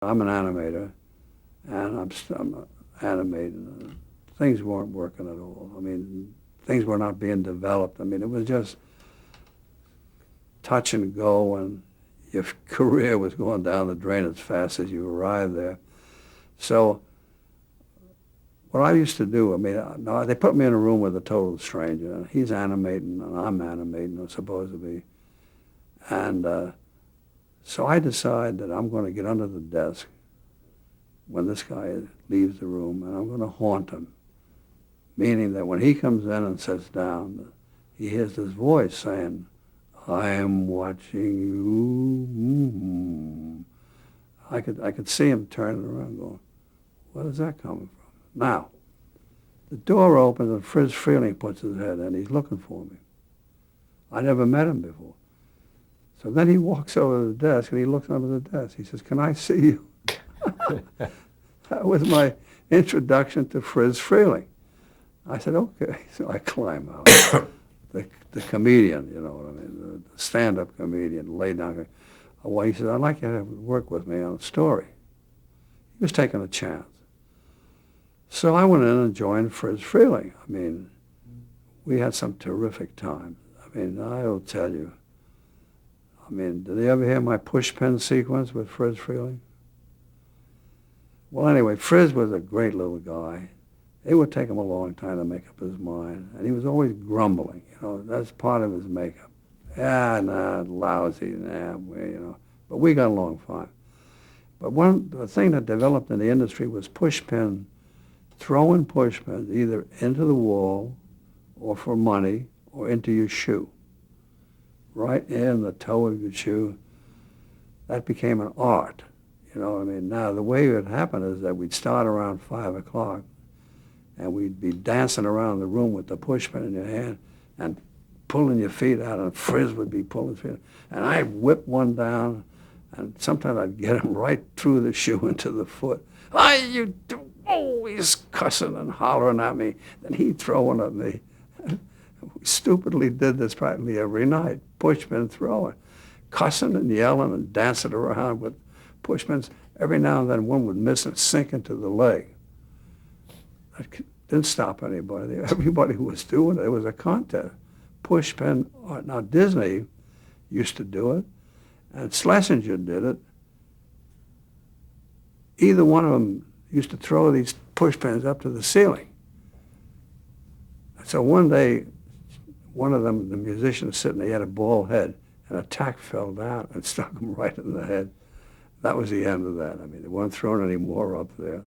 I'm an animator, and I'm animating. Things weren't working at all. I mean, things were not being developed. I mean, it was just touch and go, and your career was going down the drain as fast as you arrived there. So what I used to do, I mean, no, they put me in a room with a total stranger. He's animating, and I'm animating, I'm supposed to be. And so I decide that I'm going to get under the desk when this guy leaves the room, and I'm going to haunt him, meaning that when he comes in and sits down, he hears this voice saying, "I am watching you." I could see him turning around going, "Where is that coming from?" Now, the door opens and Friz Freleng puts his head in. He's looking for me. I never met him before. So then he walks over to the desk and he looks under the desk. He says, "Can I see you?" That was my introduction to Friz Freleng. I said, "Okay." So I climb out. The comedian, you know what I mean, the stand-up comedian, laid down. Well, he said, "I'd like you to work with me on a story." He was taking a chance. So I went in and joined Friz Freleng. I mean, we had some terrific times. I mean, I'll tell you. I mean, did you ever hear my pushpin sequence with Friz Freleng? Well, anyway, Friz was a great little guy. It would take him a long time to make up his mind, and he was always grumbling. You know, that's part of his makeup. "Yeah, nah, lousy, nah, you know." But we got along fine. But the thing that developed in the industry was pushpin, throwing pushpins either into the wall or for money or into your shoe, right in the toe of your shoe. That became an art. You know what I mean? Now, the way it happened is that we'd start around 5 o'clock, and we'd be dancing around the room with the pushpin in your hand and pulling your feet out, and Friz would be pulling his feet out. And I'd whip one down, and sometimes I'd get him right through the shoe into the foot. "Why you do?" Oh, he's cussing and hollering at me. Then he'd throw one at me. We stupidly did this practically every night, pushpin throwing, cussing and yelling and dancing around with pushpins. Every now and then one would miss and sink into the leg. That didn't stop anybody. Everybody was doing it. It was a contest. Pushpin. Now, Disney used to do it, and Schlesinger did it. Either one of them used to throw these pushpins up to the ceiling. So one day, one of them, the musician was sitting there, he had a bald head, and a tack fell down and struck him right in the head. That was the end of that. I mean, they weren't throwing any more up there.